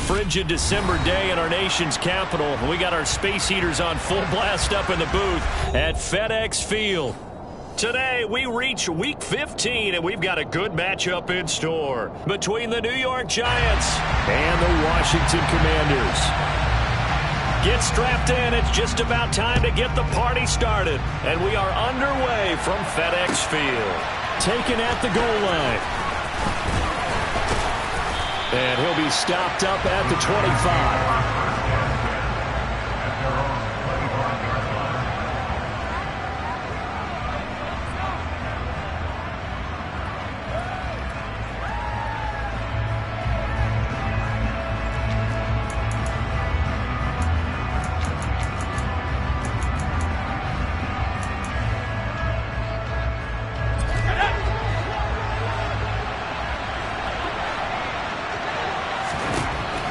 frigid December day in our nation's capital. We got our space heaters on full blast up in the booth at FedEx Field. Today, we reach Week 15, and we've got a good matchup in store between the New York Giants and the Washington Commanders. Get strapped in. It's just about time to get the party started, and we are underway from FedEx Field. Taken at the goal line. And he'll be stopped up at the 25.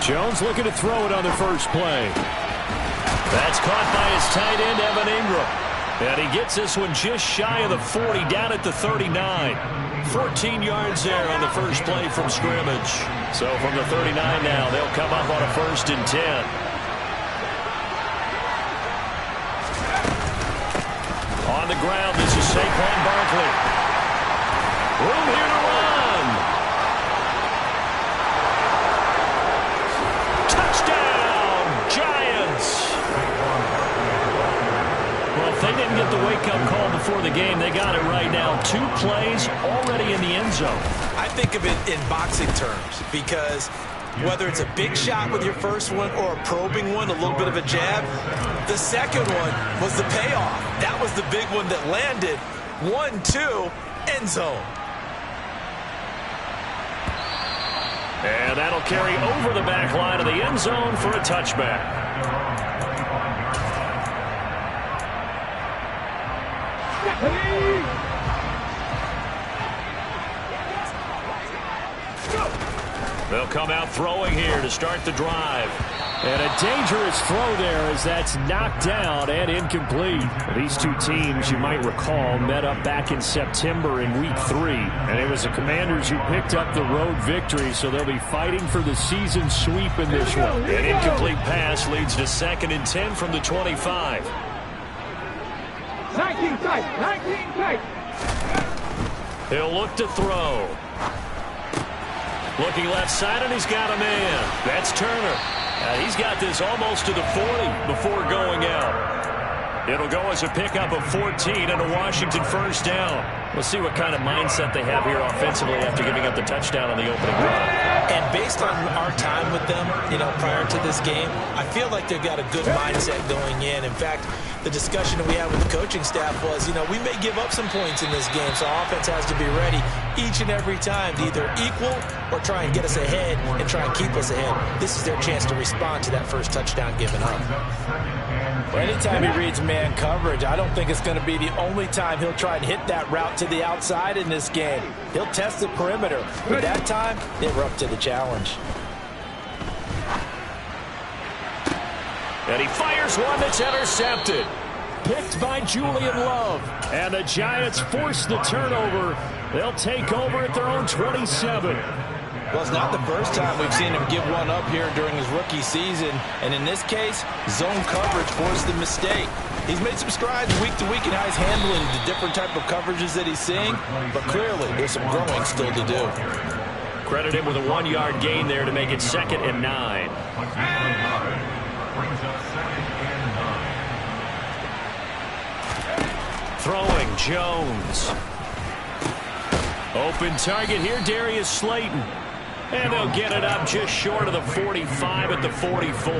Jones looking to throw it on the first play. That's caught by his tight end, Evan Ingram. And he gets this one just shy of the 40, down at the 39. 14 yards there on the first play from scrimmage. So from the 39 now, they'll come up on a 1st and 10. On the ground, this is Saquon Barkley. Room here to run. They didn't get the wake-up call before the game. They got it right now. 2 plays already in the end zone. I think of it in boxing terms because whether it's a big shot with your first one or a probing one, a little bit of a jab, the second one was the payoff. That was the big one that landed. 1-2, end zone. And that'll carry over the back line of the end zone for a touchback. They'll come out throwing here to start the drive. And a dangerous throw there as that's knocked down and incomplete. These two teams, you might recall, met up back in September in Week 3. And it was the Commanders who picked up the road victory, so they'll be fighting for the season sweep in this one. An incomplete pass leads to 2nd and 10 from the 25. 19 tight. He'll look to throw. Looking left side, and he's got a man. That's Turner. He's got this almost to the 40 before going out. It'll go as a pickup of 14 and a Washington 1st down. We'll see what kind of mindset they have here offensively after giving up the touchdown on the opening drive. And based on our time with them, prior to this game, I feel like they've got a good mindset going in. In fact, the discussion that we had with the coaching staff was, we may give up some points in this game, so our offense has to be ready each and every time to either equal or try and get us ahead and try and keep us ahead. This is their chance to respond to that first touchdown given up. Well, anytime he reads man coverage, I don't think it's going to be the only time he'll try and hit that route to the outside in this game. He'll test the perimeter, but that time, they were up to the challenge. And he fires one that's intercepted. Picked by Julian Love. And the Giants force the turnover. They'll take over at their own 27. Well, it's not the first time we've seen him give one up here during his rookie season. And in this case, zone coverage forced the mistake. He's made some strides week to week in how he's handling the different type of coverages that he's seeing. But clearly, there's some growing still to do. Credit him with a 1-yard gain there to make it 2nd and 9. Throwing Jones. Open target here, Darius Slayton. And they'll get it up just short of the 45 at the 44.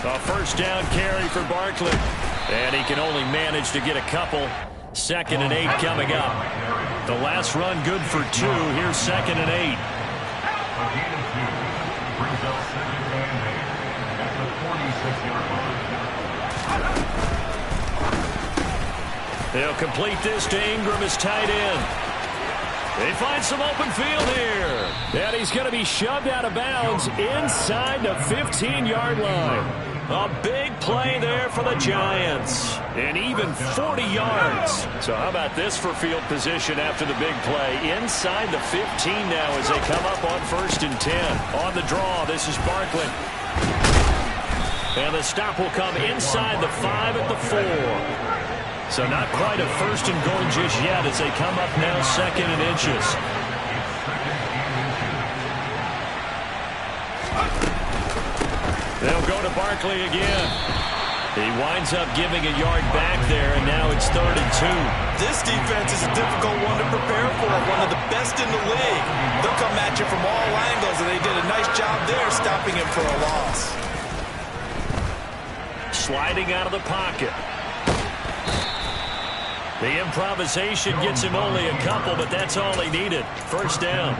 A 1st down carry for Barkley. And he can only manage to get a couple. 2nd and 8 coming up. The last run good for 2. Here's 2nd and 8. They'll complete this to Ingram as tight end. They find some open field here. And he's going to be shoved out of bounds inside the 15-yard line. A big play there for the Giants. And even 40 yards. So how about this for field position after the big play? Inside the 15 now as they come up on 1st and 10. On the draw, this is Barkley. And the stop will come inside the 5 at the 4. So not quite a 1st and goal just yet as they come up now 2nd and inches. They'll go to Barkley again. He winds up giving a yard back there, and now it's 3rd and 2. This defense is a difficult one to prepare for, one of the best in the league. They'll come at you from all angles, and they did a nice job there stopping him for a loss. Sliding out of the pocket. The improvisation gets him only a couple, but that's all he needed. 1st down.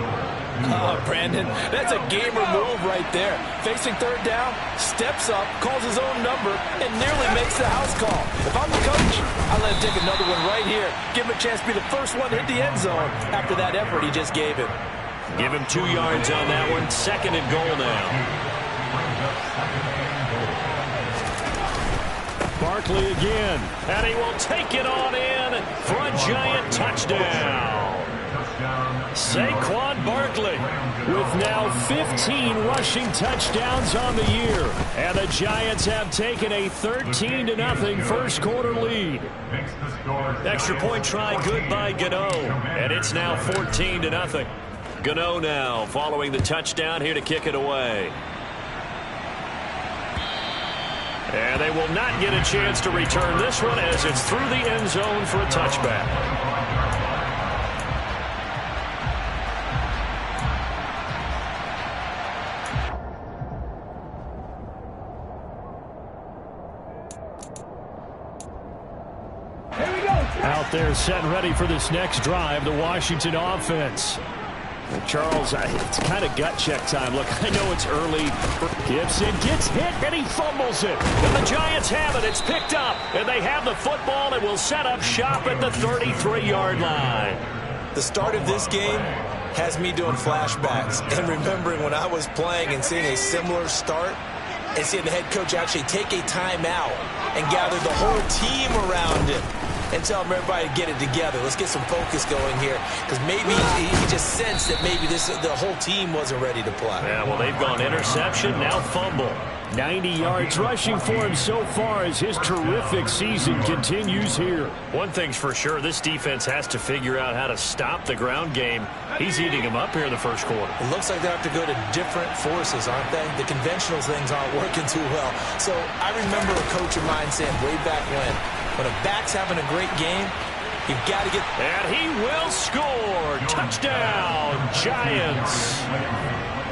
Oh, Brandon, that's a gamer move right there. Facing 3rd down, steps up, calls his own number, and nearly makes the house call. If I'm the coach, I'll let him take another one right here. Give him a chance to be the first one to hit the end zone after that effort he just gave him. Give him 2 yards on that one. 2nd and goal now. Barkley again, and he will take it on in for a Giant touchdown. Saquon Barkley with now 15 rushing touchdowns on the year. And the Giants have taken a 13-0 first quarter lead. Extra point try good by Gano. And it's now 14-0. Gano now following the touchdown here to kick it away. And they will not get a chance to return this one as it's through the end zone for a touchback. Out there set and ready for this next drive, the Washington offense. Charles, it's kind of gut check time. Look, I know it's early. Gibson gets hit, and he fumbles it. And the Giants have it. It's picked up, and they have the football and will set up shop at the 33-yard line. The start of this game has me doing flashbacks and remembering when I was playing and seeing a similar start and seeing the head coach actually take a timeout and gather the whole team around him and tell everybody to get it together. Let's get some focus going here, because maybe he just sensed that maybe the whole team wasn't ready to play. Yeah, well, they've gone interception, now fumble. 90 yards rushing for him so far as his terrific season continues here. One thing's for sure, this defense has to figure out how to stop the ground game. He's eating them up here in the first quarter. It looks like they have to go to different forces, aren't they? The conventional things aren't working too well. So I remember a coach of mine saying way back when a back's having a great game, you've got to get... And he will score. Touchdown, Giants.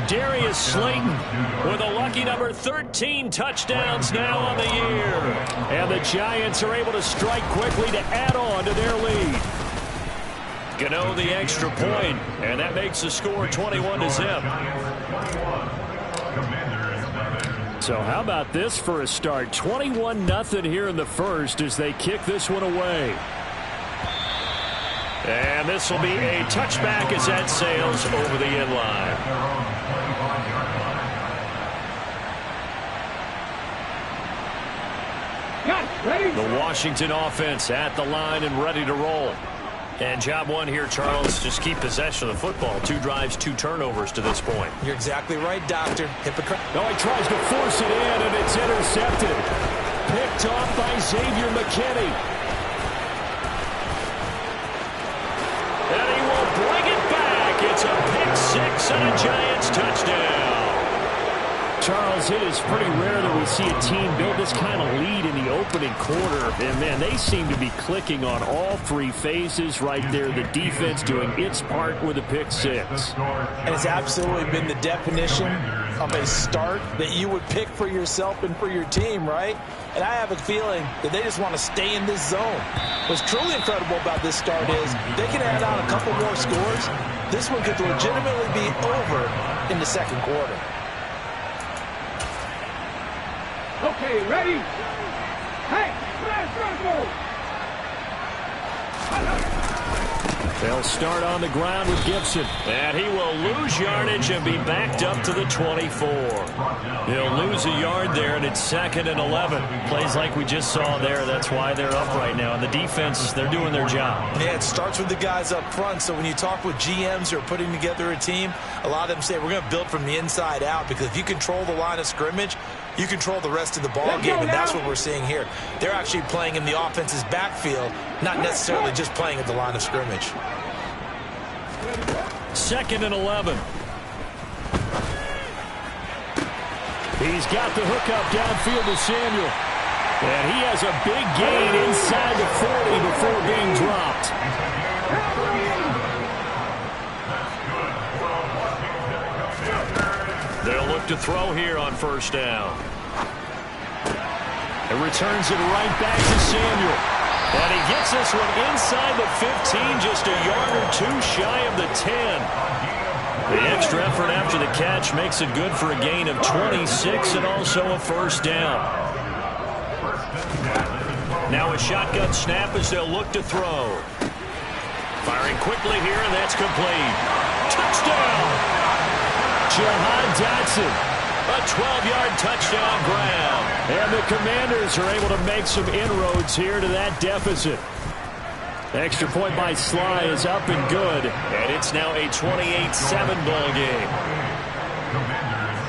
Darius Slayton with a lucky number 13 touchdowns now on the year. And the Giants are able to strike quickly to add on to their lead. Gano the extra point, and that makes the score 21-0. So how about this for a start? 21-0 here in the first as they kick this one away. And this will be a touchback as that sails over the end line. The Washington offense at the line and ready to roll. And job one here, Charles, just keep possession of the football. 2 drives, 2 turnovers to this point. You're exactly right, Doctor. Hypocrite. No, he tries to force it in, and it's intercepted. Picked off by Xavier McKinney. And he will bring it back. It's a pick-6 and a Giants touchdown. Charles, it is pretty rare that we see a team build this kind of lead in the opening quarter. And, man, they seem to be clicking on all 3 phases right there. The defense doing its part with a pick-6. And it's absolutely been the definition of a start that you would pick for yourself and for your team, right? And I have a feeling that they just want to stay in this zone. What's truly incredible about this start is they can add on a couple more scores. This one could legitimately be over in the second quarter. Okay, ready? Hey, let's go! They'll start on the ground with Gibson. And he will lose yardage and be backed up to the 24. He'll lose a yard there, and it's 2nd and 11. Plays like we just saw there. That's why they're up right now. And the defense, they're doing their job. Yeah, it starts with the guys up front. So when you talk with GMs who are putting together a team, a lot of them say we're going to build from the inside out, because if you control the line of scrimmage, you control the rest of the ball game, and that's what we're seeing here. They're actually playing in the offense's backfield, not necessarily just playing at the line of scrimmage. 2nd and 11. He's got the hookup downfield to Samuel. And he has a big gain inside the 40 before being dropped. They'll look to throw here on 1st down. It returns it right back to Samuel. And he gets this one inside the 15, just a yard or two shy of the 10. The extra effort after the catch makes it good for a gain of 26 and also a 1st down. Now a shotgun snap as they'll look to throw. Firing quickly here, and that's complete. Touchdown! Jahan Dotson. A 12-yard touchdown grab. And the Commanders are able to make some inroads here to that deficit. Extra point by Sly is up and good. And it's now a 28-7 ball game.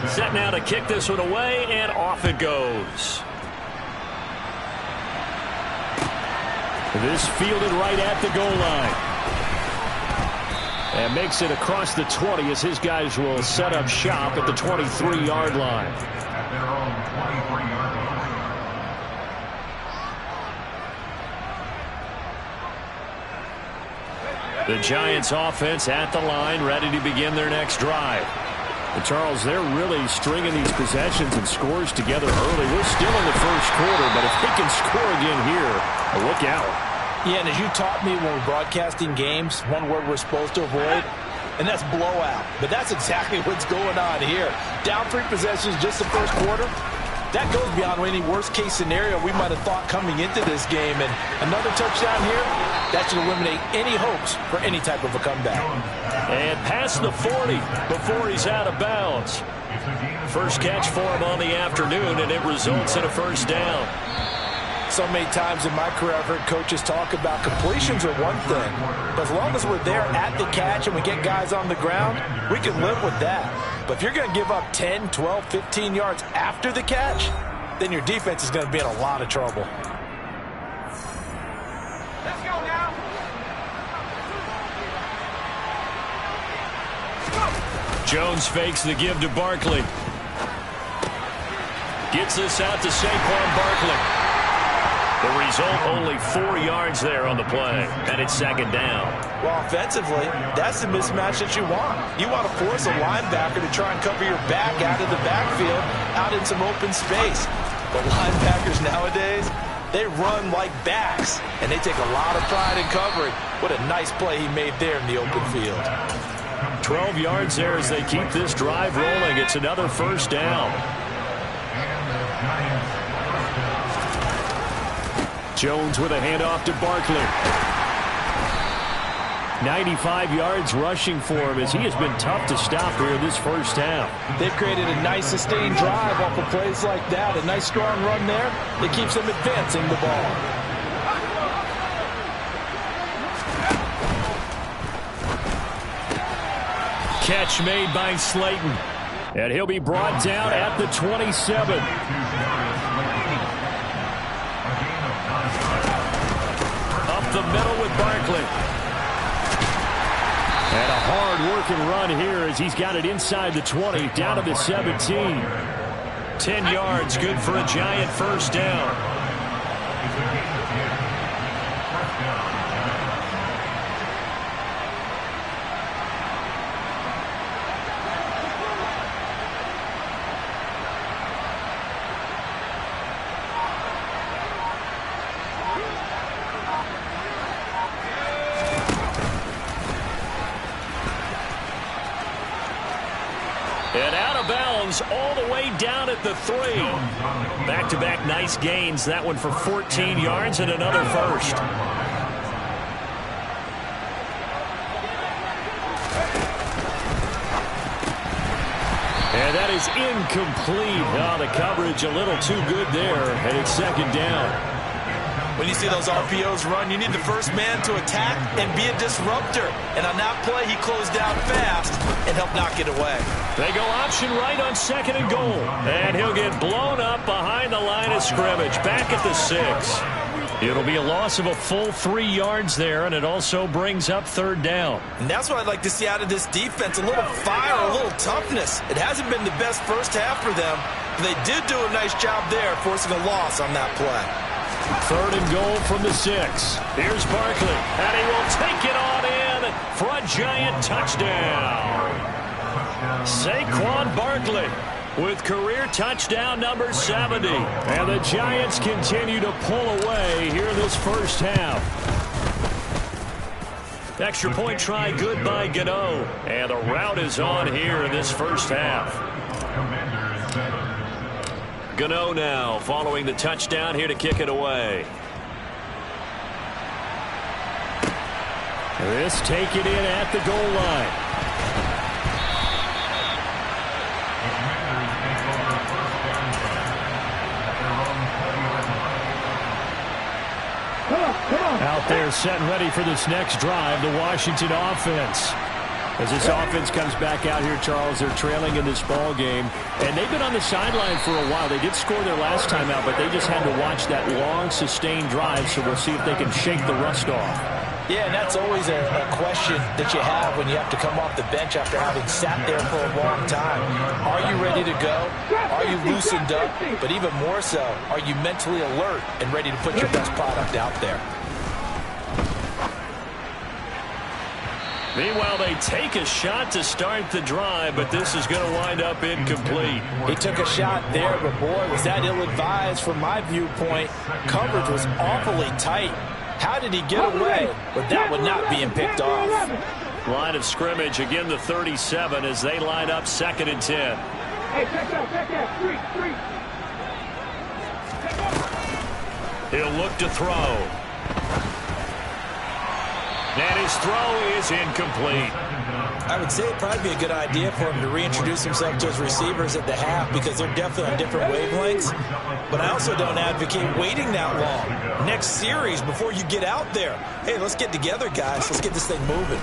Set now to kick this one away, and off it goes. This fielded right at the goal line. And makes it across the 20 as his guys will set up shop at the 23-yard line. The Giants offense at the line, ready to begin their next drive. And Charles, they're really stringing these possessions and scores together early. We're still in the 1st quarter, but if they can score again here, look out. Yeah, and as you taught me when we're broadcasting games, one word we're supposed to avoid, and that's blowout. But that's exactly what's going on here. Down 3 possessions just the 1st quarter. That goes beyond any worst-case scenario we might have thought coming into this game. And another touchdown here, that should eliminate any hopes for any type of a comeback. And past the 40 before he's out of bounds. First catch for him on the afternoon, and it results in a 1st down. So many times in my career I've heard coaches talk about completions are one thing. But as long as we're there at the catch and we get guys on the ground, we can live with that. But if you're going to give up 10, 12, 15 yards after the catch, then your defense is going to be in a lot of trouble. Let's go now. Jones fakes the give to Barkley. Gets this out to Saquon Barkley. The result, only 4 yards there on the play, and it's 2nd down. Well, offensively, that's the mismatch that you want. You want to force a linebacker to try and cover your back out of the backfield, out in some open space. But linebackers nowadays, they run like backs, and they take a lot of pride in covering. What a nice play he made there in the open field. 12 yards there as they keep this drive rolling. It's another 1st down. Jones with a handoff to Barkley. 95 yards rushing for him as he has been tough to stop here in this 1st half. They've created a nice sustained drive off of plays like that. A nice strong run there that keeps them advancing the ball. Catch made by Slayton. And he'll be brought down at the 27. Up the middle with Barkley. And a hard-working run here as he's got it inside the 20, down to the 17. 10 yards, good for a Giant 1st down. And out of bounds all the way down at the 3. Back-to-back nice gains. That one for 14 yards and another 1st. is incomplete. Oh, the coverage a little too good there, and it's second down. When you see those RPOs run, you need the first man to attack and be a disruptor. And on that play, he closed down fast and helped knock it away. They go option right on second and goal. And he'll get blown up behind the line of scrimmage. Back at the 6. It'll be a loss of a full 3 yards there, and it also brings up third down. And that's what I'd like to see out of this defense, a little fire, a little toughness. It hasn't been the best first half for them, but they did do a nice job there, forcing a loss on that play. Third and goal from the 6. Here's Barkley, and he will take it on in for a giant touchdown. Saquon Barkley with career touchdown number 70. And the Giants continue to pull away here in this first half. Extra point try good by Gano. And the route is on here in this first half. Gano now following the touchdown here to kick it away. This take it in at the goal line. Out there set and ready for this next drive, the Washington offense. As this offense comes back out here, Charles, they're trailing in this ball game, and they've been on the sideline for a while. They did score their last time out, but they just had to watch that long, sustained drive, so we'll see if they can shake the rust off. Yeah, and that's always a question that you have when you have to come off the bench after having sat there for a long time. Are you ready to go? Are you loosened up? But even more so, are you mentally alert and ready to put your best product out there? Meanwhile, they take a shot to start the drive, but this is going to wind up incomplete. He took a shot there, but boy, was that ill-advised from my viewpoint. Coverage was awfully tight. How did he get away with that one not being picked off? Line of scrimmage, again the 37 as they line up second and 10. Hey, check that. He'll look to throw. And his throw is incomplete. I would say it'd probably be a good idea for him to reintroduce himself to his receivers at the half because they're definitely on different wavelengths. But I also don't advocate waiting that long. Next series, before you get out there, hey, let's get together, guys. Let's get this thing moving.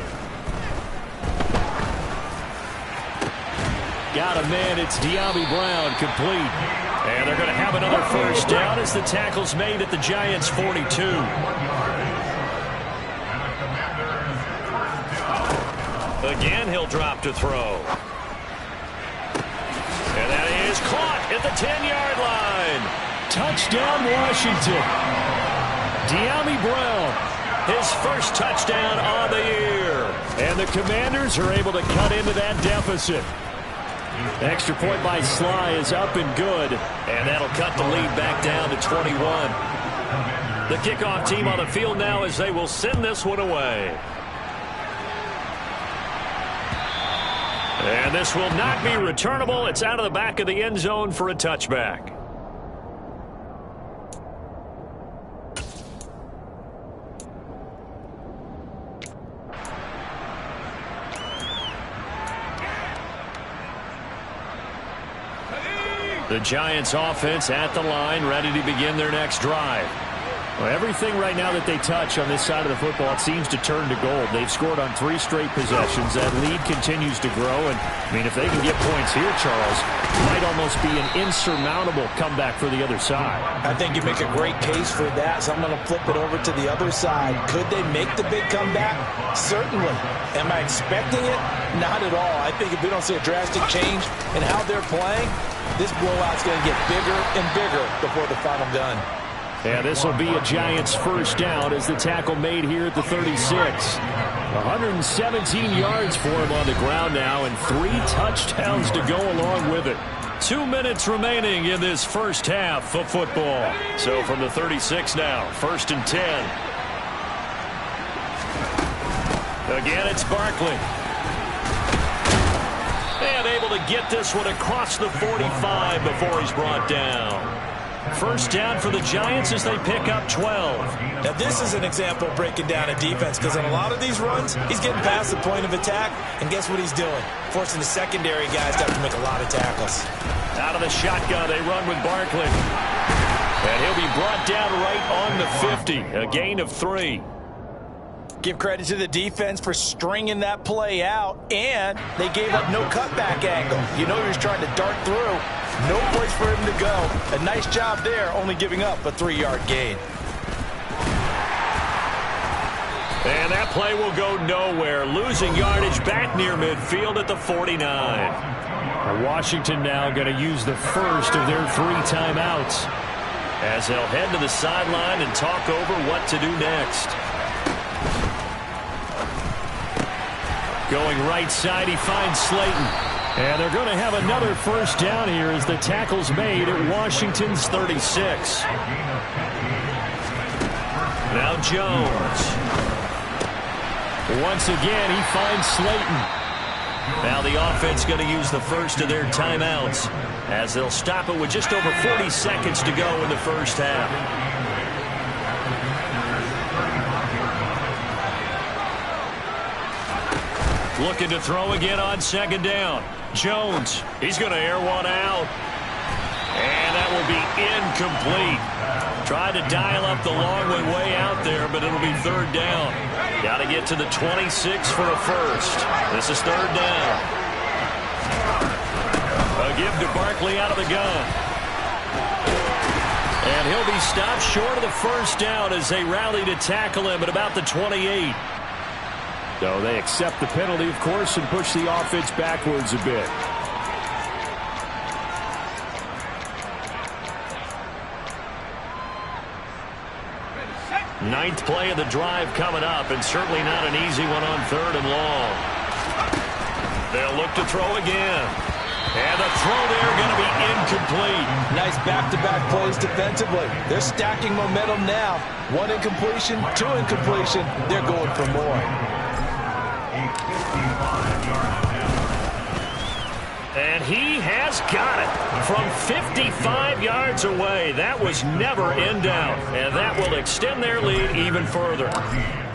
Got a man. It's De'Ami Brown complete. And they're going to have another first down as the tackle's made at the Giants' 42. Again, he'll drop to throw. And that is caught at the 10-yard line. Touchdown, Washington. De'Ami Brown, his first touchdown on the year. And the Commanders are able to cut into that deficit. Extra point by Sly is up and good. And that'll cut the lead back down to 21. The kickoff team on the field now as they will send this one away. And this will not be returnable. It's out of the back of the end zone for a touchback. The Giants offense at the line, ready to begin their next drive. Well, everything right now that they touch on this side of the football, it seems to turn to gold. They've scored on 3 straight possessions. That lead continues to grow. And, I mean, if they can get points here, Charles, it might almost be an insurmountable comeback for the other side. I think you make a great case for that, so I'm going to flip it over to the other side. Could they make the big comeback? Certainly. Am I expecting it? Not at all. I think if we don't see a drastic change in how they're playing, this blowout's going to get bigger and bigger before the final gun. And this will be a Giants first down as the tackle made here at the 36. 117 yards for him on the ground now and 3 touchdowns to go along with it. 2 minutes remaining in this first half of football. So from the 36 now, first and 10. Again, it's Barkley. And able to get this one across the 45 before he's brought down. First down for the Giants as they pick up 12. Now, this is an example of breaking down a defense, because on a lot of these runs, he's getting past the point of attack, and guess what he's doing? Forcing the secondary guys to have to make a lot of tackles. Out of the shotgun, they run with Barkley. And he'll be brought down right on the 50, a gain of 3. Give credit to the defense for stringing that play out, and they gave up no cutback angle. You know he was trying to dart through. No place for him to go. A nice job there, only giving up a 3-yard gain. And that play will go nowhere. Losing yardage back near midfield at the 49. Washington now going to use the first of their 3 timeouts as they'll head to the sideline and talk over what to do next. Going right side, he finds Slayton. And they're going to have another first down here as the tackle's made at Washington's 36. Now Jones. Once again, he finds Slayton. Now the offense going to use the first of their timeouts as they'll stop it with just over 40 seconds to go in the first half. Looking to throw again on second down. Jones, he's going to air one out. And that will be incomplete. Tried to dial up the long way out there, but it'll be third down. Got to get to the 26 for a first. This is third down. A give to Barkley out of the gun. And he'll be stopped short of the first down as they rally to tackle him at about the 28. So they accept the penalty, of course, and push the offense backwards a bit. Ninth play of the drive coming up, and certainly not an easy one on third and long. They'll look to throw again. And the throw there going to be incomplete. Nice back-to-back plays defensively. They're stacking momentum now. 1 incompletion, 2 incompletion. They're going for more. And he has got it from 55 yards away. That was never in doubt, and that will extend their lead even further.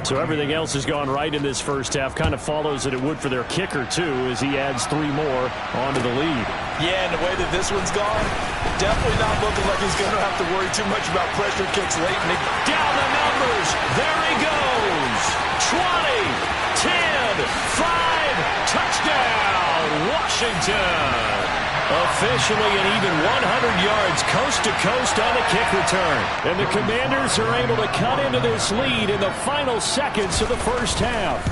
So everything else has gone right in this first half. Kind of follows that it would for their kicker, too, as he adds 3 more onto the lead. Yeah, and the way that this one's gone, definitely not looking like he's going to have to worry too much about pressure kicks late. Down the numbers. There he goes. 20, 10, 5, touchdown, Washington. Officially an even 100 yards coast to coast on the kick return. And the Commanders are able to cut into this lead in the final seconds of the first half.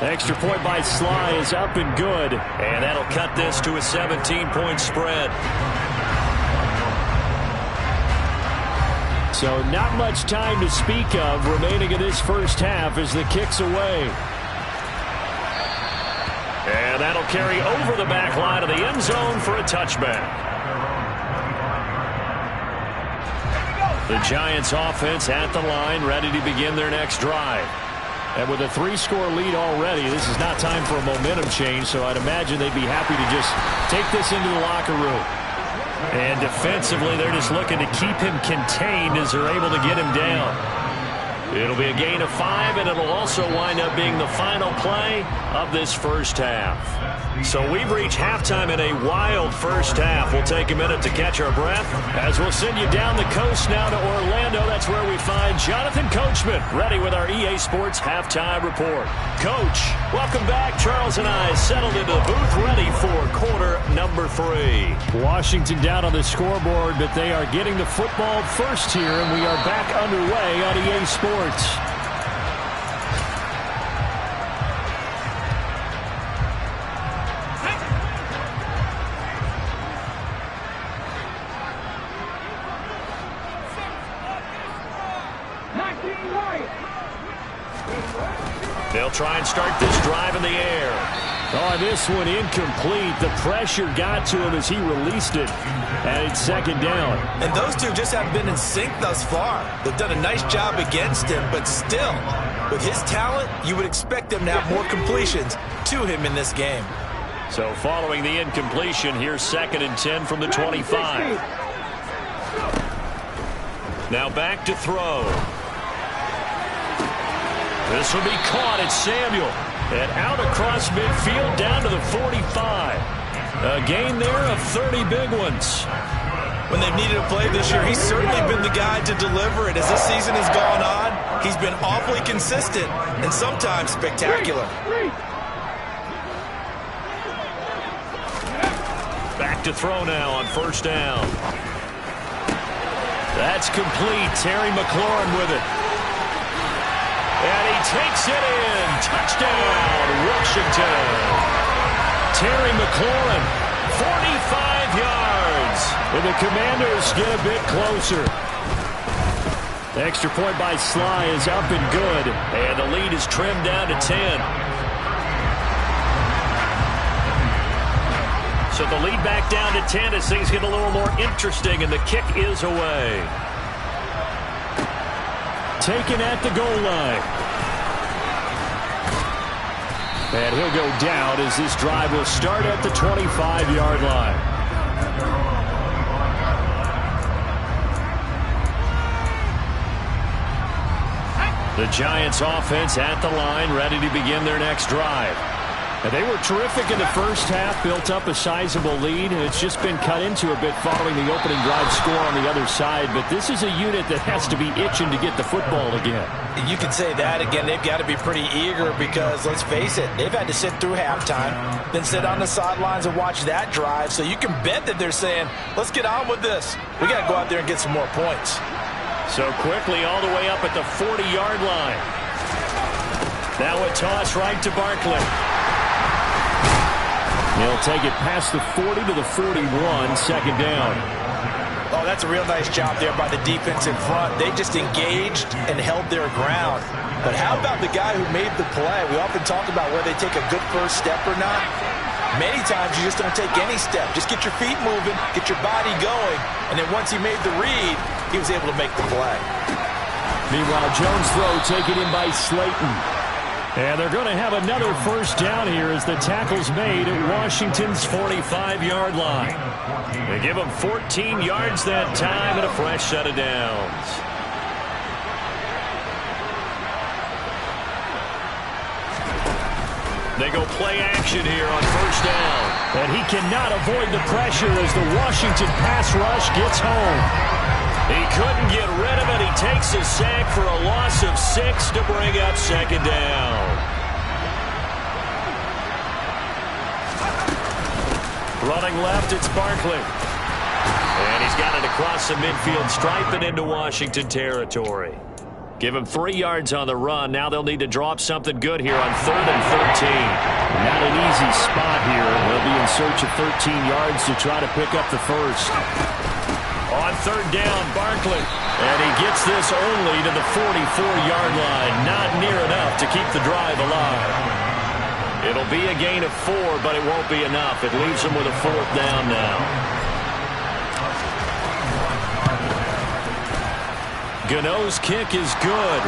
Extra point by Sly is up and good. And that'll cut this to a 17-point spread. So not much time to speak of remaining in this first half as the kick's away. And that'll carry over the back line of the end zone for a touchback. The Giants offense at the line, ready to begin their next drive. And with a 3-score lead already, this is not time for a momentum change, so I'd imagine they'd be happy to just take this into the locker room. And defensively, they're just looking to keep him contained as they're able to get him down. It'll be a gain of 5, and it'll also wind up being the final play of this first half. So we've reached halftime in a wild first half. We'll take a minute to catch our breath as we'll send you down the coast now to Orlando. That's where we find Jonathan Coachman, ready with our EA Sports Halftime Report. Coach, welcome back. Charles and I settled into the booth, ready for quarter number 3. Washington down on the scoreboard, but they are getting the football first here, and we are back underway on EA Sports. They'll try and start this drive in the air. Oh, this one incomplete. The pressure got to him as he released it. And it's second down. And those two just haven't been in sync thus far. They've done a nice job against him, but still, with his talent, you would expect them to have more completions to him in this game. So following the incompletion, here's 2nd and 10 from the 25. Now back to throw. This will be caught. It's Samuel. And out across midfield down to the 45. A gain there of 30 big ones. When they've needed a play this year, he's certainly been the guy to deliver it. As this season has gone on, he's been awfully consistent and sometimes spectacular. Back to throw now on 1st down. That's complete. Terry McLaurin with it. And he takes it in. Touchdown, Washington. Terry McLaurin, 45 yards. And the Commanders get a bit closer. The extra point by Sly is up and good. And the lead is trimmed down to 10. So the lead back down to 10 as things get a little more interesting, and the kick is away. Taken at the goal line. And he'll go down as this drive will start at the 25-yard line. The Giants offense at the line, ready to begin their next drive. And they were terrific in the first half, built up a sizable lead, and it's just been cut into a bit following the opening drive score on the other side. But this is a unit that has to be itching to get the football again. You can say that again. They've got to be pretty eager because, let's face it, they've had to sit through halftime, then sit on the sidelines and watch that drive. So you can bet that they're saying, let's get on with this. We got to go out there and get some more points. So quickly all the way up at the 40-yard line. Now a toss right to Barkley. He'll take it past the 40 to the 41, 2nd down. Oh, that's a real nice job there by the defense in front. They just engaged and held their ground. But how about the guy who made the play? We often talk about whether they take a good first step or not. Many times you just don't take any step. Just get your feet moving, get your body going, and then once he made the read, he was able to make the play. Meanwhile, Jones' throw taken in by Slayton. And they're going to have another 1st down here as the tackle's made at Washington's 45-yard line. They give them 14 yards that time and a fresh set of downs. They go play action here on 1st down. And he cannot avoid the pressure as the Washington pass rush gets home. He couldn't get rid of it. He takes a sack for a loss of 6 to bring up 2nd down. Running left, it's Barkley. And he's got it across the midfield stripe and into Washington territory. Give him 3 yards on the run. Now they'll need to drop something good here on 3rd and 13. Not an easy spot here. They'll be in search of 13 yards to try to pick up the first. On 3rd down, Barkley. And he gets this only to the 44-yard line. Not near enough to keep the drive alive. It'll be a gain of 4, but it won't be enough. It leaves them with a 4th down now. Gano's kick is good.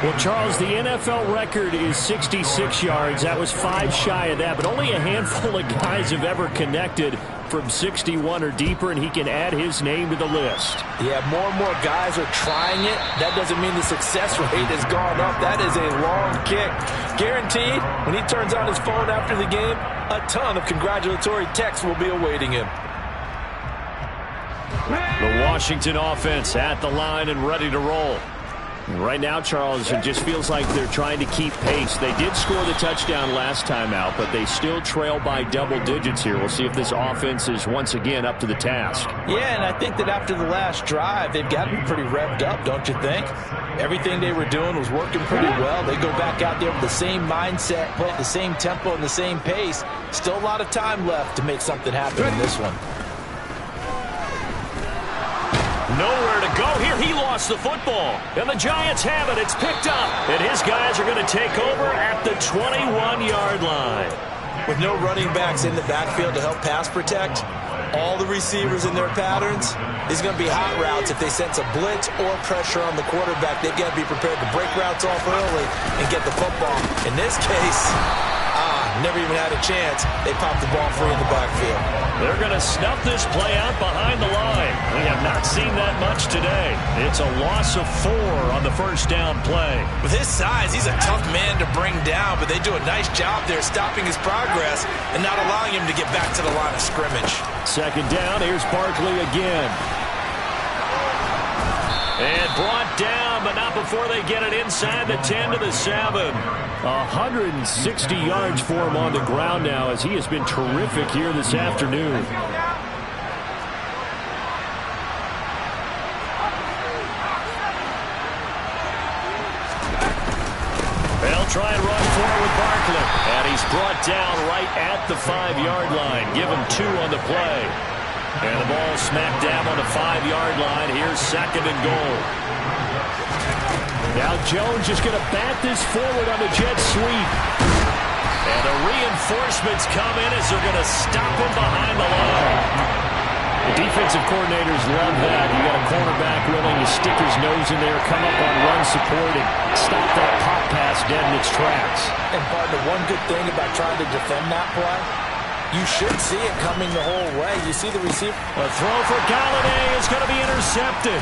Well, Charles, the NFL record is 66 yards. That was 5 shy of that, but only a handful of guys have ever connected from 61 or deeper, and he can add his name to the list. Yeah, more and more guys are trying it. That doesn't mean the success rate has gone up. That is a long kick. Guaranteed, when he turns on his phone after the game, a ton of congratulatory texts will be awaiting him. The Washington offense at the line and ready to roll. Right now, Charles, it just feels like they're trying to keep pace. They did score the touchdown last time out, but they still trail by double digits here. We'll see if this offense is once again up to the task. Yeah, and I think that after the last drive, they've got to be pretty revved up, don't you think? Everything they were doing was working pretty well. They go back out there with the same mindset, play at the same tempo and the same pace. Still a lot of time left to make something happen in this one. Nowhere to go here. He lost the football. And the Giants have it. It's picked up. And his guys are going to take over at the 21-yard line. With no running backs in the backfield to help pass protect, all the receivers in their patterns, these are going to be hot routes if they sense a blitz or pressure on the quarterback. They've got to be prepared to break routes off early and get the football. In this case, Never even had a chance. They popped the ball free in the backfield. They're going to snuff this play out behind the line. We have not seen that much today. It's a loss of 4 on the first down play. With his size, he's a tough man to bring down, but they do a nice job there stopping his progress and not allowing him to get back to the line of scrimmage. Second down, here's Barkley again. And brought down, but not before they get it inside the 10 to the 7. 160 yards for him on the ground now as he has been terrific here this afternoon. They'll try and run forward with Barkley. And he's brought down right at the 5-yard line. Give him 2 on the play. And the ball smacked down on the 5-yard line. Here's second and goal. Now Jones is going to bat this forward on the jet sweep. And the reinforcements come in as they're going to stop him behind the line. The defensive coordinators love that. You got a cornerback willing to stick his nose in there, come up on run support, and stop that pop pass dead in its tracks. And partner, one good thing about trying to defend that play, you should see it coming the whole way. You see the receiver. A throw for Galladay is going to be intercepted.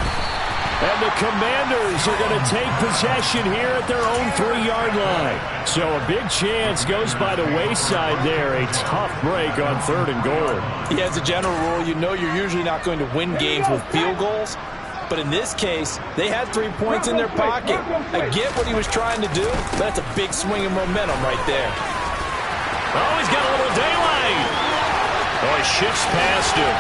And the Commanders are going to take possession here at their own 3-yard line. So a big chance goes by the wayside there. A tough break on 3rd and goal. Yeah, as a general rule, you know you're usually not going to win games with field goals. But in this case, they had 3 points in their pocket. I get what he was trying to do, but that's a big swing of momentum right there. Oh, he's got a little daylight. Oh, he shifts past him.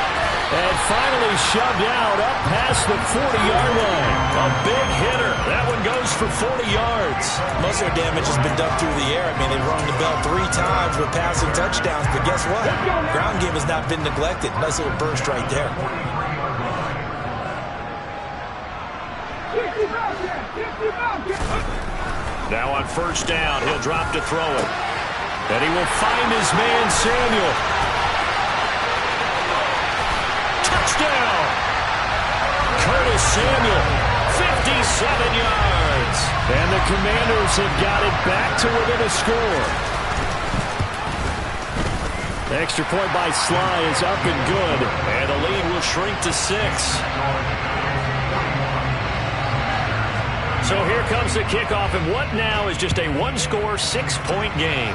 And finally shoved out up past the 40-yard line. A big hitter. That one goes for 40 yards. Most of their damage has been done through the air. I mean, they've rung the bell 3 times with passing touchdowns. But guess what? Ground game has not been neglected. Nice little burst right there. Now on first down, he'll drop to throw it. And he will find his man, Samuel. Touchdown! Curtis Samuel, 57 yards. And the Commanders have got it back to within a score. The extra point by Sly is up and good. And the lead will shrink to 6. So here comes the kickoff, and what now is just a 1-score, 6-point game.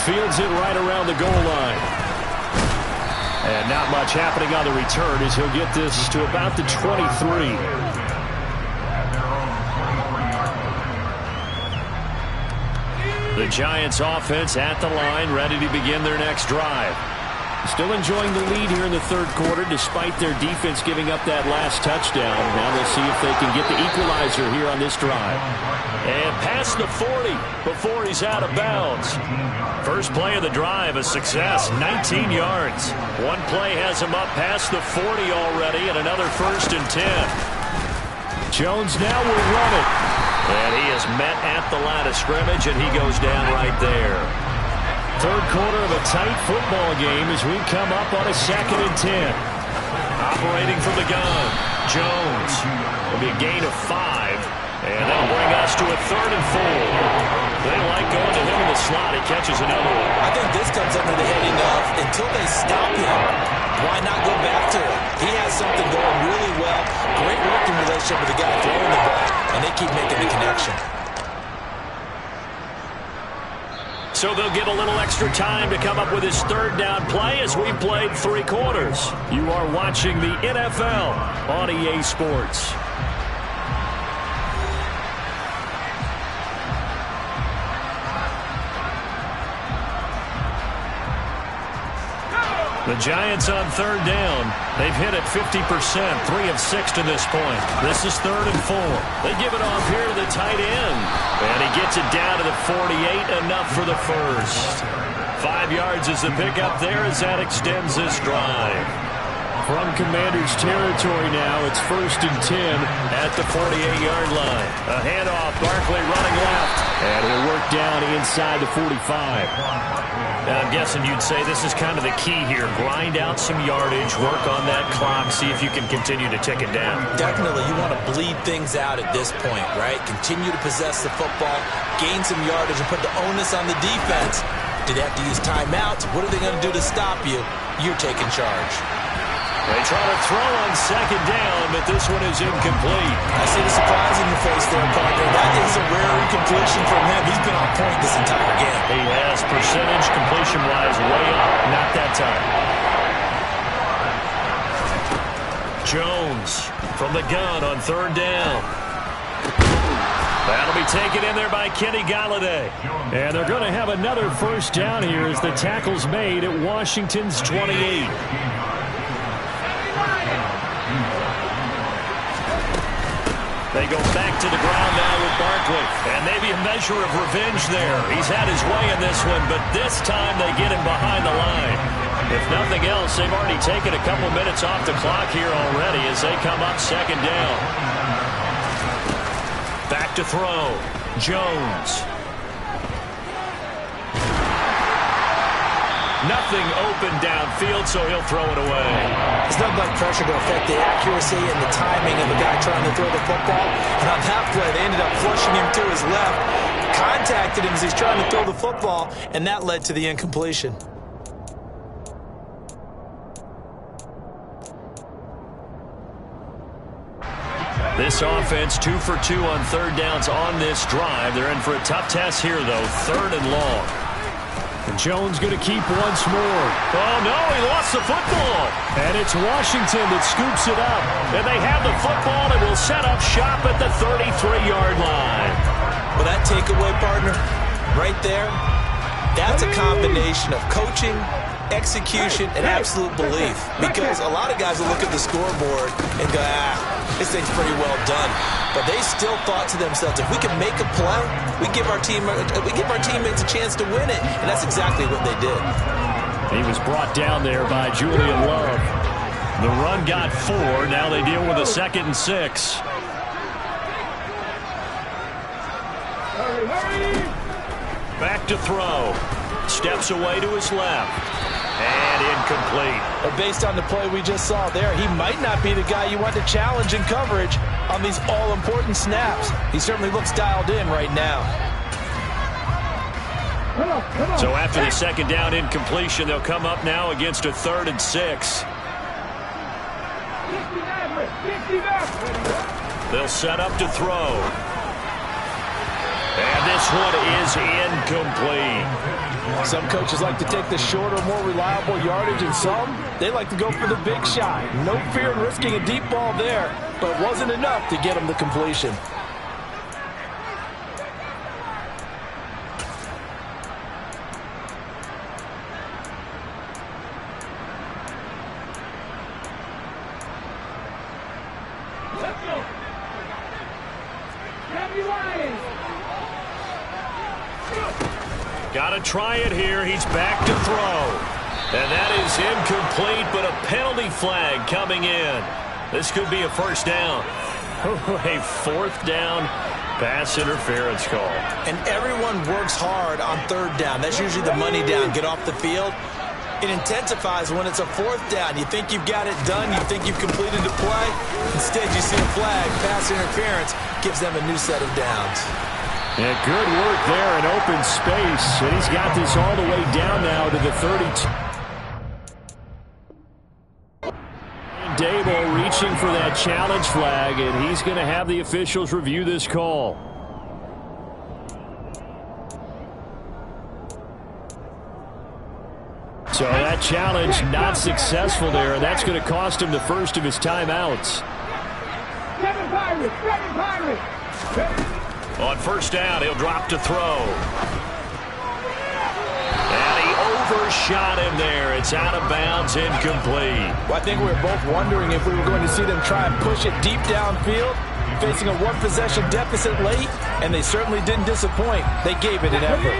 Fields it right around the goal line. And not much happening on the return as he'll get this to about the 23. The Giants offense at the line, ready to begin their next drive. Still enjoying the lead here in the 3rd quarter despite their defense giving up that last touchdown. Now they'll see if they can get the equalizer here on this drive. And past the 40 before he's out of bounds. First play of the drive, a success, 19 yards. One play has him up past the 40 already, and another 1st and 10. Jones now will run it. And he is met at the line of scrimmage, and he goes down right there. 3rd quarter of a tight football game as we come up on a 2nd and 10. Operating from the gun, Jones. Will be a gain of 5. And that'll bring us to a 3rd and 4. They like going to him in the slot. He catches another one. I think this comes under the heading of, until they stop him, why not go back to it? He has something going really well. Great working relationship with the guy throwing the ball, and they keep making the connection. So they'll get a little extra time to come up with his 3rd down play as we've played 3 quarters. You are watching the NFL on EA Sports. The Giants on 3rd down. They've hit it 50%, 3 of 6 to this point. This is 3rd and 4. They give it off here to the tight end. And he gets it down to the 48, enough for the first. 5 yards is the pickup there as that extends this drive. From Commanders territory now, it's 1st and 10 at the 48-yard line. A handoff, Barkley running left. And he'll work down inside the 45. Now, I'm guessing you'd say this is kind of the key here. Grind out some yardage, work on that clock, see if you can continue to tick it down. Definitely, you want to bleed things out at this point, right? Continue to possess the football, gain some yardage, and put the onus on the defense. Do they have to use timeouts? What are they going to do to stop you? You're taking charge. They try to throw on second down, but this one is incomplete. I see the surprise in your face there, partner. That is a rare incompletion from him. He's been on point this entire game. He has percentage completion-wise way up. Not that time. Jones from the gun on third down. That'll be taken in there by Kenny Galladay. And they're going to have another first down here as the tackle's made at Washington's 28. They go back to the ground now with Barkley. And maybe a measure of revenge there. He's had his way in this one, but this time they get him behind the line. If nothing else, they've already taken a couple minutes off the clock here already as they come up second down. Back to throw. Jones. Nothing open downfield, so he'll throw it away. It's nothing like pressure to affect the accuracy and the timing of the guy trying to throw the football. And on that play, they ended up flushing him to his left, contacted him as he's trying to throw the football, and that led to the incompletion. This offense 2 for 2 on third downs on this drive. They're in for a tough test here, though. Third and long. And Jones going to keep once more. Oh, no, he lost the football. And it's Washington that scoops it up. And they have the football and will set up shop at the 33-yard line. Well, that takeaway, partner, right there, that's a combination of coaching, execution, and absolute belief. Because a lot of guys will look at the scoreboard and go, this thing's pretty well done. But they still thought to themselves, if we can make a play, we give our teammates a chance to win it. And that's exactly what they did. He was brought down there by Julian Love. The run got 4. Now they deal with a 2nd and 6. Back to throw. Steps away to his left. And incomplete. But based on the play we just saw there, he might not be the guy you want to challenge in coverage on these all-important snaps. He certainly looks dialed in right now. So after the second down incompletion, they'll come up now against a 3rd and 6. They'll set up to throw. And this one is incomplete. Some coaches like to take the shorter, more reliable yardage, and some, they like to go for the big shot. No fear in risking a deep ball there, but it wasn't enough to get him the completion. Got to try it here. He's back to throw. And that is incomplete, but a penalty flag coming in. This could be a first down. A 4th down pass interference call. And everyone works hard on 3rd down. That's usually the money down. Get off the field. It intensifies when it's a 4th down. You think you've got it done. You think you've completed the play. Instead, you see a flag. Pass interference gives them a new set of downs. Yeah, good work there in open space. And he's got this all the way down now to the 32. Dable reaching for that challenge flag, and he's going to have the officials review this call. So that challenge not successful there, and that's going to cost him the first of his timeouts. On first down, he'll drop to throw. And he overshot him there. It's out of bounds, incomplete. Well, I think we were both wondering if we were going to see them try and push it deep downfield, facing a one-possession deficit late, and they certainly didn't disappoint. They gave it an effort.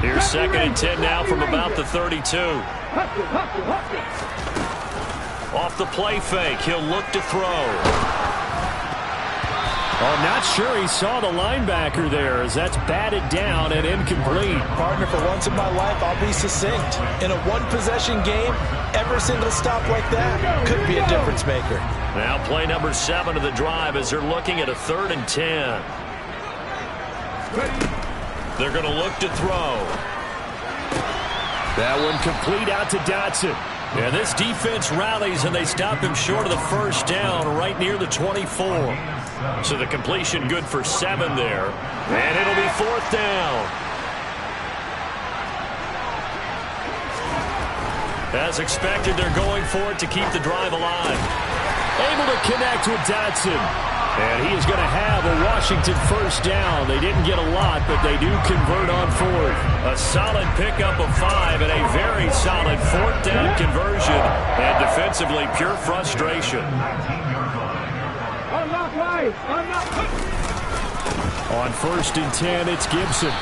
Here's 2nd and 10 now from about the 32. Off the play fake, he'll look to throw. Oh, not sure he saw the linebacker there as that's batted down and incomplete. Partner, for once in my life, I'll be succinct. In a one-possession game, every single stop like that could be a difference maker. Now play number 7 of the drive as they're looking at a 3rd and 10. They're going to look to throw. That one complete out to Dotson. And this defense rallies, and they stop him short of the first down right near the 24. So the completion good for 7 there. And it'll be 4th down. As expected, they're going for it to keep the drive alive. Able to connect with Dotson. And he is going to have a Washington first down. They didn't get a lot, but they do convert on 4th. A solid pickup of 5 and a very solid 4th down conversion. And defensively, pure frustration. On 1st and 10, it's Gibson.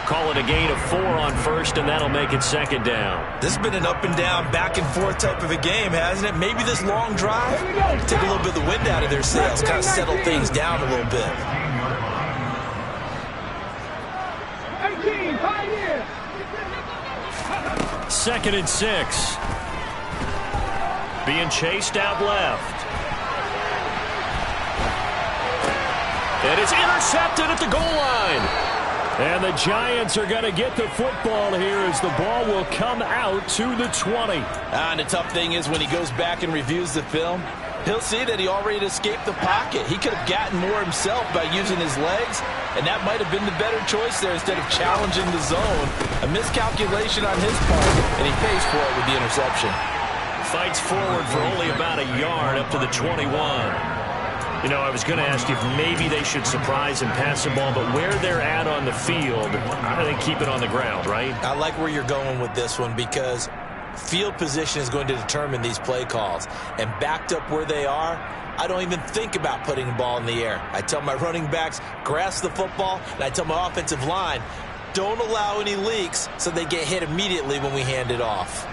Call it a gain of 4 on 1st, and that'll make it 2nd down. This has been an up and down, back and forth type of a game, hasn't it? Maybe this long drive, take a little bit of the wind out of their sails, kind of settle things down a little bit. 2nd and 6. Being chased out left. And it's intercepted at the goal line. And the Giants are going to get the football here as the ball will come out to the 20. And the tough thing is when he goes back and reviews the film, he'll see that he already escaped the pocket. He could have gotten more himself by using his legs, and that might have been the better choice there instead of challenging the zone. A miscalculation on his part, and he pays for it with the interception. Fights forward for only about a yard up to the 21. You know, I was going to ask you if maybe they should surprise and pass the ball, but where they're at on the field, I think keep it on the ground, right? I like where you're going with this one because field position is going to determine these play calls. And backed up where they are, I don't even think about putting the ball in the air. I tell my running backs, grasp the football, and I tell my offensive line, don't allow any leaks so they get hit immediately when we hand it off.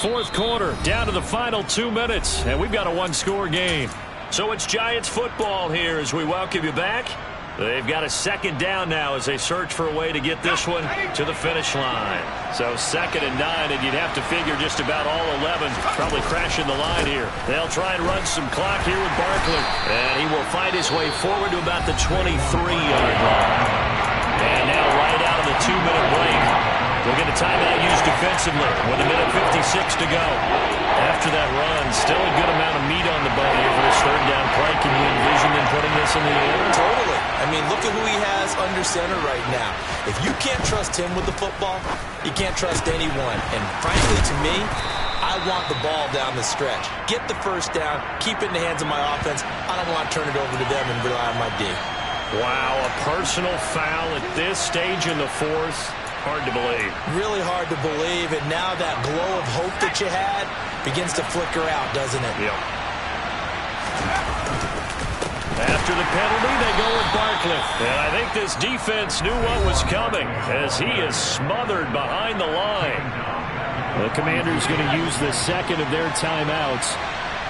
4th quarter, down to the final 2 minutes, and we've got a 1-score game. So it's Giants football here as we welcome you back. They've got a 2nd down now as they search for a way to get this one to the finish line. So 2nd and 9, and you'd have to figure just about all 11 probably crashing the line here. They'll try and run some clock here with Barkley, and he will find his way forward to about the 23-yard line. And now right out of the 2-minute break, we'll get a timeout used defensively with a minute 56 to go. After that run, still a good amount of meat on the bone here for this 3rd down play. Can you envision them putting this in the air? Totally. I mean, look at who he has under center right now. If you can't trust him with the football, you can't trust anyone. And frankly, to me, I want the ball down the stretch. Get the first down, keep it in the hands of my offense. I don't want to turn it over to them and rely on my D. Wow, a personal foul at this stage in the 4th. Hard to believe. Really hard to believe, and now that glow of hope that you had begins to flicker out, doesn't it? Yep. After the penalty, they go with Barkley. And I think this defense knew what was coming as he is smothered behind the line. The Commanders going to use the 2nd of their timeouts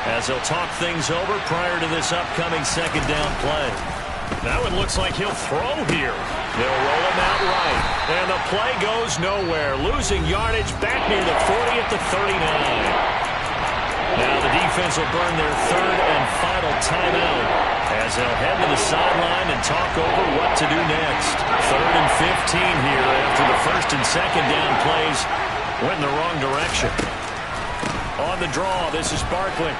as they'll talk things over prior to this upcoming 2nd down play. Now it looks like he'll throw here. They'll roll him out right. And the play goes nowhere. Losing yardage back near the 40 at the 39. Now the defense will burn their 3rd and final timeout as they'll head to the sideline and talk over what to do next. 3rd and 15 here after the 1st and 2nd down plays went in the wrong direction. On the draw, this is Barkley.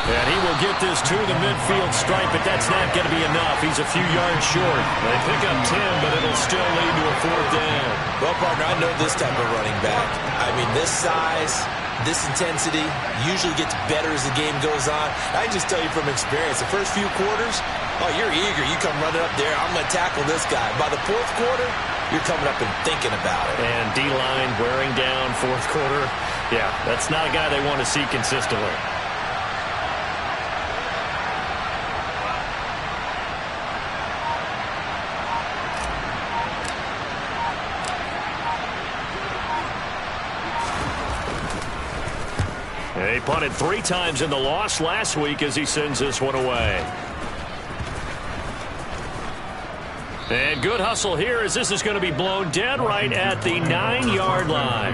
And he will get this to the midfield stripe, but that's not going to be enough. He's a few yards short. They pick up 10, but it'll still lead to a 4th down. Well, partner, I know this type of running back. I mean, this size, this intensity usually gets better as the game goes on. I can just tell you from experience, the first few quarters, oh, you're eager. You come running up there, I'm going to tackle this guy. By the 4th quarter, you're coming up and thinking about it. And D-line wearing down 4th quarter. Yeah, that's not a guy they want to see consistently. He punted 3 times in the loss last week as he sends this one away. And good hustle here as this is going to be blown dead right at the 9-yard line.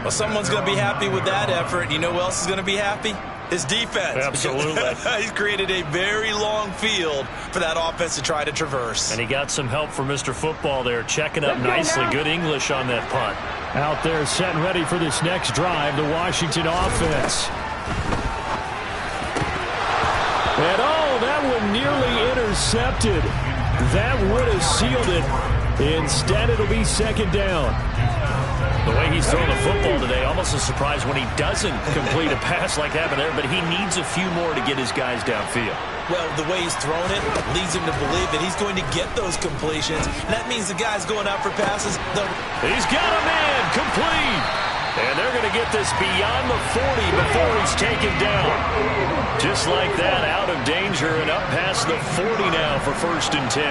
Well, someone's going to be happy with that effort. You know who else is going to be happy? His defense. Absolutely. He's created a very long field for that offense to try to traverse. And he got some help from Mr. Football there, checking up nicely. Good English on that punt. Out there set and ready for this next drive, the Washington offense. And oh, that one nearly intercepted. That would have sealed it. Instead, it'll be second down. The way he's throwing the football today, almost a surprise when he doesn't complete a pass like happened there, but he needs a few more to get his guys downfield. Well, the way he's thrown it leads him to believe that he's going to get those completions. And that means the guy's going out for passes. He's got a man complete. And they're going to get this beyond the 40 before he's taken down. Just like that, out of danger and up past the 40 now for 1st and 10.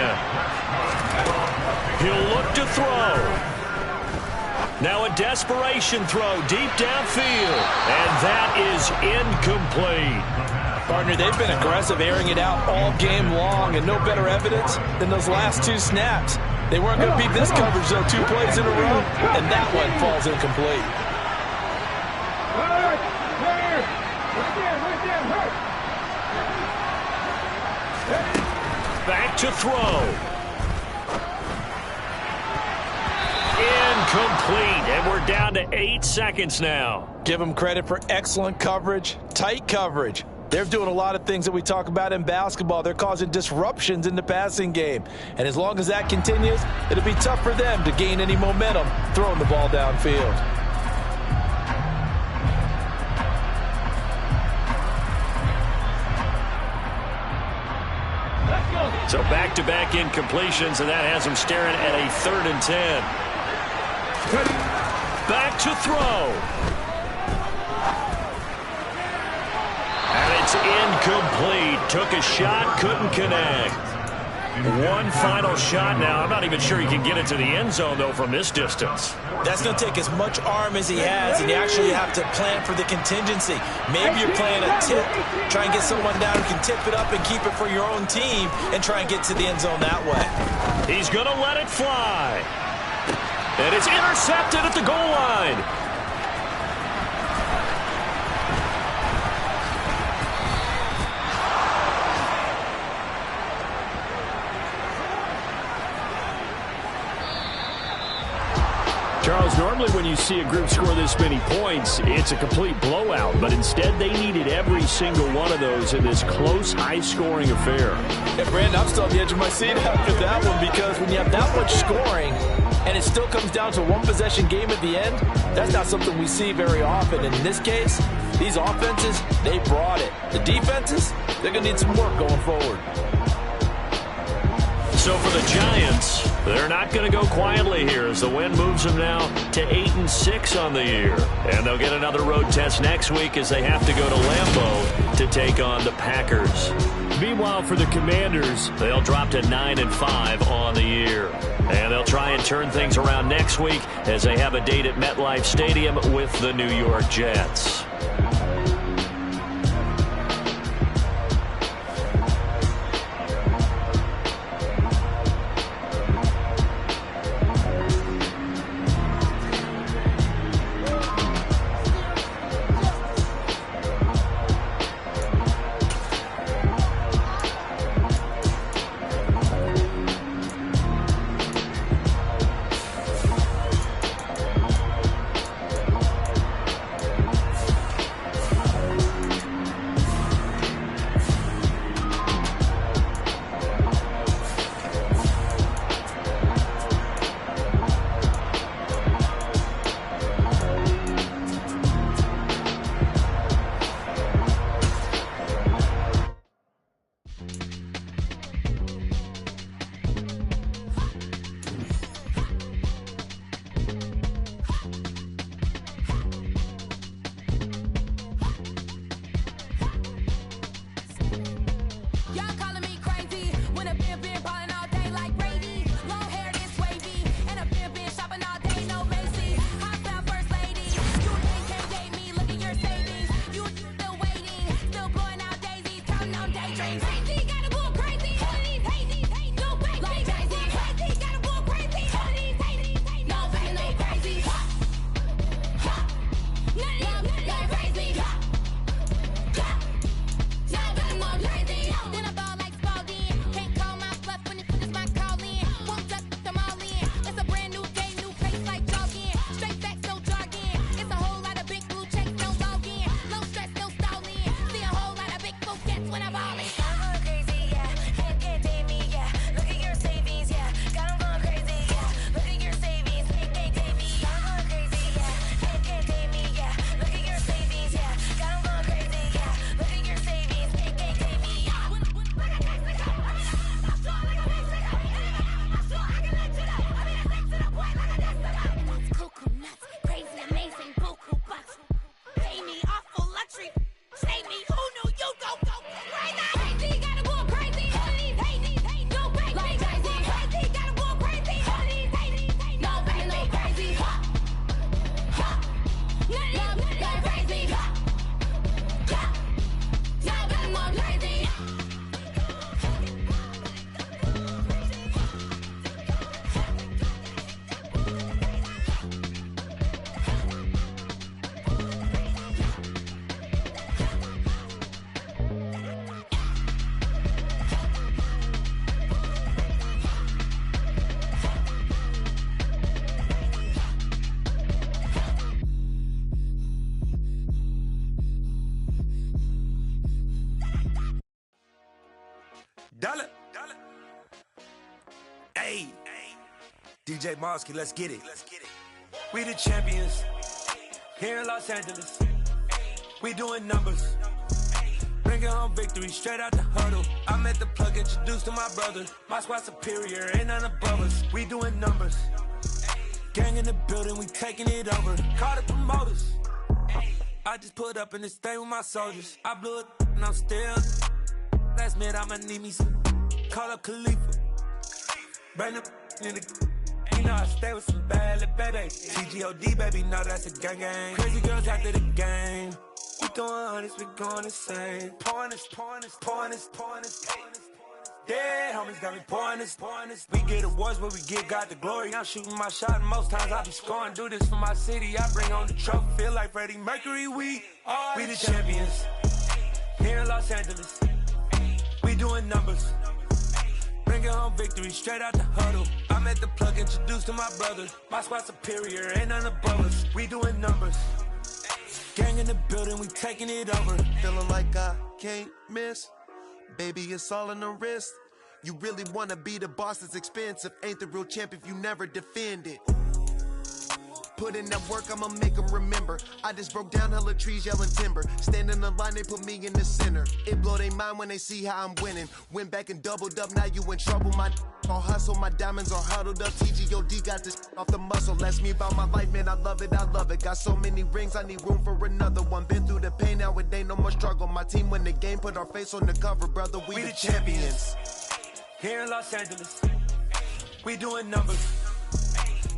He'll look to throw. Now a desperation throw deep downfield. And that is incomplete. Partner, they've been aggressive, airing it out all game long, and no better evidence than those last 2 snaps. They weren't going to beat this coverage, though, 2 plays in a row, and that one falls incomplete. Back to throw. Incomplete, and we're down to 8 seconds now. Give them credit for excellent coverage, tight coverage. They're doing a lot of things that we talk about in basketball. They're causing disruptions in the passing game. And as long as that continues, it'll be tough for them to gain any momentum throwing the ball downfield. So back-to-back incompletions, and that has them staring at a 3rd and 10. Back to throw. And it's incomplete. Took a shot, couldn't connect. One final shot now. I'm not even sure he can get it to the end zone, though, from this distance. That's going to take as much arm as he has, and you actually have to plan for the contingency. Maybe you're playing a tip. Try and get someone down who can tip it up and keep it for your own team and try and get to the end zone that way. He's going to let it fly. And it's intercepted at the goal line. Charles, normally when you see a group score this many points, it's a complete blowout. But instead, they needed every single one of those in this close, high-scoring affair. Yeah, Brandon, I'm still on the edge of my seat after that one, because when you have that much scoring and it still comes down to a one-possession game at the end, that's not something we see very often. And in this case, these offenses, they brought it. The defenses, they're going to need some work going forward. So for the Giants, they're not going to go quietly here as the win moves them now to 8-6 on the year. And they'll get another road test next week as they have to go to Lambeau to take on the Packers. Meanwhile, for the Commanders, they'll drop to 9-5 on the year. And they'll try and turn things around next week as they have a date at MetLife Stadium with the New York Jets. You Dollar. Hey. DJ Mosky, let's get it. We the champions here in Los Angeles. We doing numbers. Bringing home victory straight out the huddle. I'm at the plug, introduced to my brother. My squad superior, ain't none above us. We doing numbers. Gang in the building, we taking it over. Call the promoters. I just put up in this thing with my soldiers. I blew it and I'm still. Last minute I'ma need me some. Call up Khalifa. Bring them in the. You know I stay with some bad little baby. TGOD baby, know that's a gang gang. Crazy girls after the game. We throwing hundreds, we going insane. Pouring this. Dead homies got me pouring this. We get awards, but we give God the glory. I'm shooting my shot, and most times I be scoring. Do this for my city, I bring on the trophy. Feel like Freddie Mercury, we the champions here in Los Angeles. We doing numbers. Bringing home victory straight out the huddle. I'm at the plug, introduced to my brother. My squad superior, ain't none above us. We doing numbers. Gang in the building, we taking it over. Feeling like I can't miss. Baby, it's all in the wrist. You really wanna be the boss, it's expensive. Ain't the real champ if you never defend it. Put in that work, I'ma make them remember. I just broke down hella trees, yelling timber. Stand in the line, they put me in the center. It blow their mind when they see how I'm winning. Went back and doubled up, now you in trouble. My all hustle, my diamonds are huddled up. TGOD got this off the muscle. Ask me about my life, man, I love it. Got so many rings, I need room for another one. Been through the pain, now it ain't no more struggle. My team win the game, put our face on the cover, brother. We the champions. Here in Los Angeles, we doing numbers.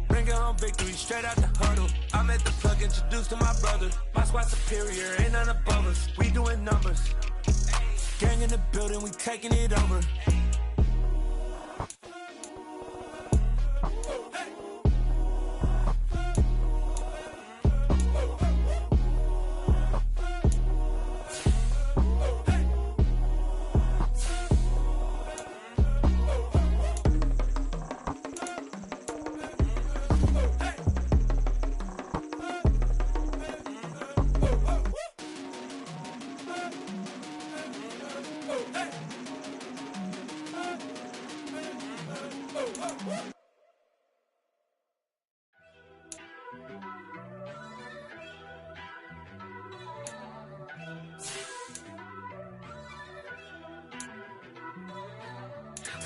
Bringing home victory straight out the huddle. I'm at the plug, introduced to my brother. My squad superior, ain't none above us. We doing numbers. Gang in the building, we taking it over.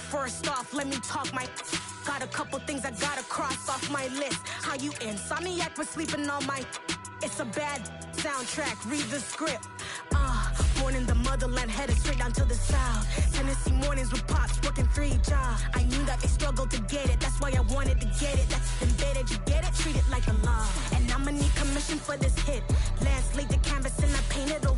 First off, let me talk my. Got a couple things I gotta cross off my list. How you insomniac for sleeping on my. It's a bad soundtrack, read the script. Born in the motherland, headed straight down to the south. Tennessee mornings with pops, working 3 jobs. I knew that they struggled to get it, that's why I wanted to get it. That's embedded, you get it, treat it like a law. And I'ma need commission for this hit. Last laid the canvas and I painted over.